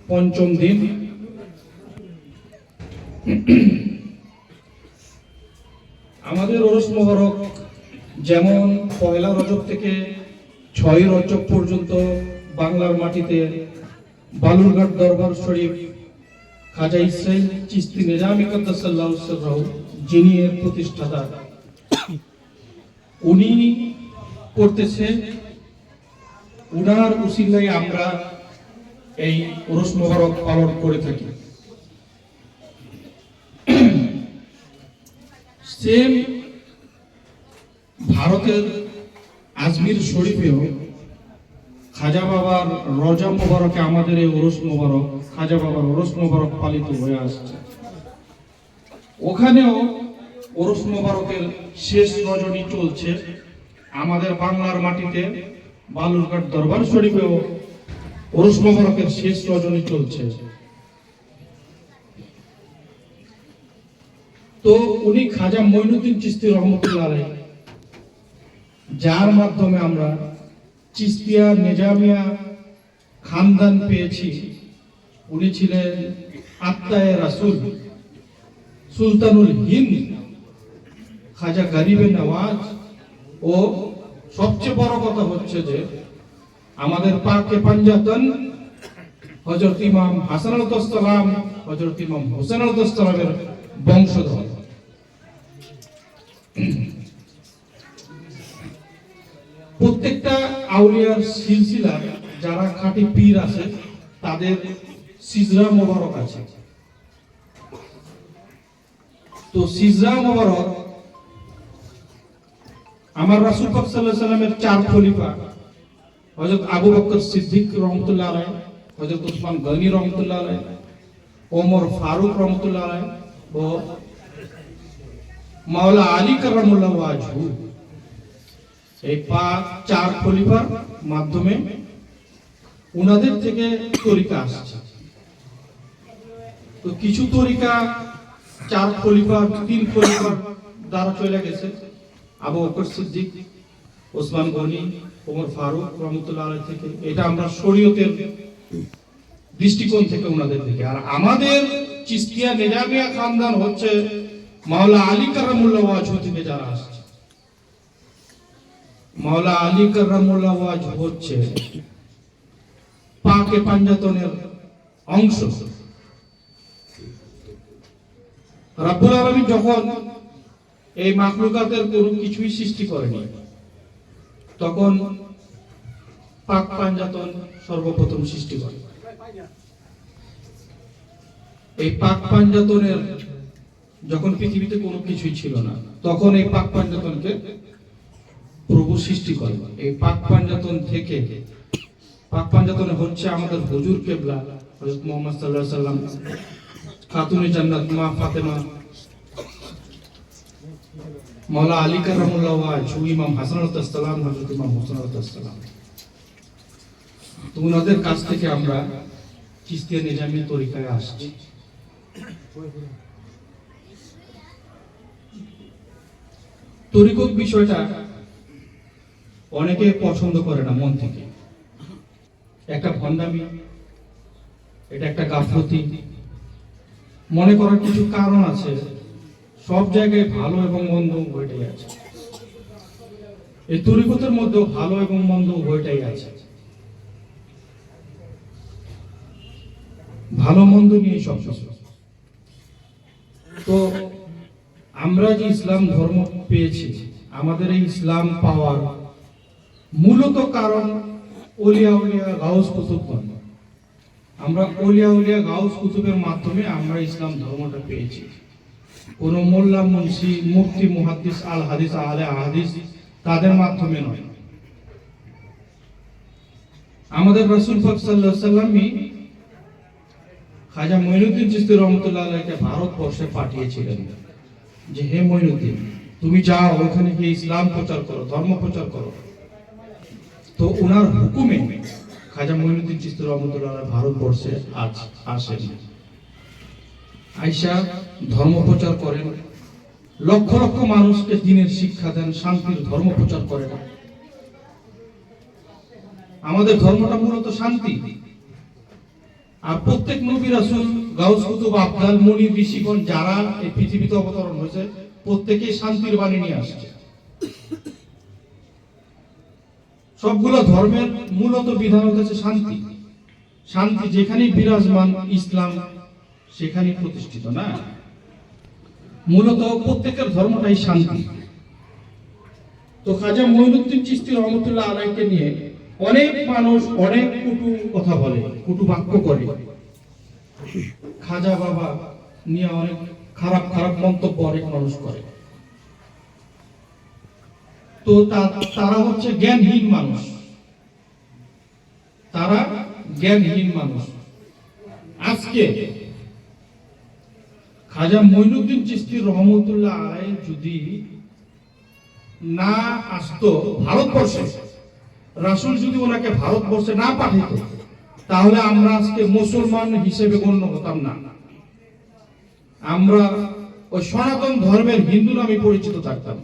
পঞ্চম দিন আমাদের ওরস মোবারক যেমন পয়লা রজব থেকে 6 রজব পর্যন্ত বাংলার মাটিতে বালুরঘাট দরবার শরীফ খাজা ইসরাইল চিশতি নিজামী কাদ্দাসাল্লাহু সিররাহু যিনি এর প্রতিষ্ঠাতা উনি করতেছে, উনার উসিলায় আমরা এই ওরস মোবারক পালন করে থাকি। সেম ভারতের আজমির শরীফেও খাজা বাবার রজা মোবারকে আমাদের এই ওরস মোবারক, খাজা বাবার ওরস মোবারক পালিত হয়ে আসছে। ওখানেও ওরস মোবারকের শেষ রজনী চলছে। আমাদের বাংলার মাটিতে বালুরঘাট দরবার শরীফেও ওরস মোবারকের শেষ রজনী চলছে। তো উনি খাজা মঈনুদ্দিন চিশতি রহমতুল্লাহ আলাইহি, যার মাধ্যমে আমরা চিশতিয়া নিজামিয়া খানদান পেয়েছি। উনি ছিলেন আত্মায়ে রাসূল, সুলতানুল হিন্দ, খাজা গরিবে নওয়াজ। ও সবচেয়ে বড় কথা হচ্ছে যে আমাদের পাকে পাঞ্জাতন হযরত ইমাম হাসান আলাইহিস সালাম, হযরত ইমাম হোসেন আলাইহিস সালামের বংশধর। প্রত্যেকটা আউলিয়ার সিলসিলা যারা খাঁটি পীর আছে তাদের সিজরা মোবারক আছে। তো সিজরা মোবারক আমার রাসূল পাক সাল্লাল্লাহু আলাইহি সাল্লামের 4 খলিফা হযরত আবু বকর সিদ্দিক রহমতুল্লাহ আলাইহি, হযরত উসমান গনি রহমতুল্লাহ আলাইহি, ওমর ফারুক রহমতুল্লাহ আলাইহি ও মাওলা আলী কারামুল্লাহ ওয়াজহু, এই 4 খলিফার মাধ্যমে উনাদের থেকে তরিকা আসছে। তো কিছু তরিকা 4 খলিফা 3 খলিফার দ্বারা চলে গেছে। আবু বকর সিদ্দিক, ওসমান গনি, ওমর ফারুক রহমতুল্লাহ আলাইহি থেকে, এটা আমরা শরীয়তের দৃষ্টিকোণ থেকে উনাদের থেকে। আর আমাদের চিশতিয়া নিজামিয়া খানদান হচ্ছে মাওলা আলী কারামুল্লাহ ওয়াজহু থেকে যারা আসছে। মাওলা আলী কারামুল্লাহ ওয়াজহু হচ্ছে পাকে পাঞ্জাতনের অংশ। রব্বুল আলামিন যখন এই মাখলুকাতের কোনো কিছুই সৃষ্টি করেনি, তখন পাক পাঞ্জাতন সর্বপ্রথম সৃষ্টি করে। এই পাক পাঞ্জাতনের যখন পৃথিবীতে কোনো কিছুই ছিল না, তখন এই পাক পাঞ্জাতনকে প্রভু সৃষ্টি করে। এই পাক পাঞ্জাতন থেকে, পাক পাঞ্জাতনে হচ্ছে আমাদের হুজুর কিবলা হযরত মুহাম্মদ সাল্লাল্লাহু আলাইহি সাল্লাম, খাতুনে জান্নাত মা ফাতেমা, মাওলা আলী কারামুল্লাহ ওয়াজহু, ইমাম হাসান আলাইহিস সালাম, হযরত ইমাম হোসেন আলাইহিস সালাম। তো ওনাদের কাছ থেকে আমরা চিশতিয়া নিজামী তরিকায় আসছি। তরিকত বিষয়টা অনেকে পছন্দ করে না মন থেকে। একটা ভণ্ডামি, এটা একটা গাফলতি মনে করার কিছু কারণ আছে। সব জায়গায় ভালো এবং মন্দ উভয়টাই আছে। এই তরিকতের মধ্যে ভালো এবং মন্দ উভয়টাই আছে। ভালো মন্দ নিয়ে সব কিছু। তো আমরা যে ইসলাম ধর্ম পেয়েছি, আমাদের এই ইসলাম পাওয়ার মূলত কারণ ওলিয়া উলিয়া গাউস কুতুব। আমরা ওলিয়া উলিয়া গাউস কুতুবের মাধ্যমে আমরা ইসলাম ধর্মটা পেয়েছি। কোন মোল্লা মুন্সি মুফতি মুহাদ্দিস আল হাদিস আহলে হাদিস তাদের মাধ্যমে নয়। আমাদের রাসূল পাক সাল্লাল্লাহু আলাইহি সাল্লামই খাজা মঈনুদ্দিন চিশতি রহমতুল্লাহ আলাইহিকে ভারতবর্ষে পাঠিয়েছিলেন যে হে মঈনুদ্দিন, তুমি যাও ওখানে গিয়ে ইসলাম প্রচার করো, ধর্ম প্রচার করো। তো ওনার হুকুমে খাজা মঈনুদ্দিন চিশতি রহমতুল্লাহ আলাইহি ভারতবর্ষে আসেন। আয়েশা ধর্ম প্রচার করেন, লক্ষ লক্ষ মানুষকে দ্বীনের শিক্ষা দেন, শান্তির ধর্ম প্রচার করেন। আমাদের ধর্মটা মূলত শান্তি। আর প্রত্যেক নবী রাসূল গাউস কুতুব আবদাল মুনি ঋষিগণ যারা এই পৃথিবীতে অবতরণ হয়েছে প্রত্যেকেই শান্তির বাণী নিয়ে আসছে। সবগুলো ধর্মের মূলত বিধান হচ্ছে শান্তি। শান্তি যেখানেই বিরাজমান ইসলাম সেখানেই প্রতিষ্ঠিত, না? মূলত প্রত্যেকের ধর্মটাই শান্তি। তো খাজা মঈনুদ্দিন চিশতি রহমতুল্লাহ আলাইহিকে নিয়ে অনেক মানুষ অনেক কটু কথা বলে, কটু বাক্য করে। খাজা বাবা নিয়ে অনেক খারাপ খারাপ মন্তব্য অনেক মানুষ করে। তো তারা হচ্ছে জ্ঞানহীন মানুষ, তারা জ্ঞানহীন মানুষ। আজকে খাজা মঈনুদ্দিন চিশতি রহমতুল্লাহ আলাইহি যদি না আসতো ভারতবর্ষে, রাসূল যদি ওনাকে ভারতবর্ষে না পাঠাইত, তাহলে আমরা আজকে মুসলমান হিসেবে গণ্য হতাম না। আমরা ওই সনাতন ধর্মের হিন্দু নামে পরিচিত থাকতাম।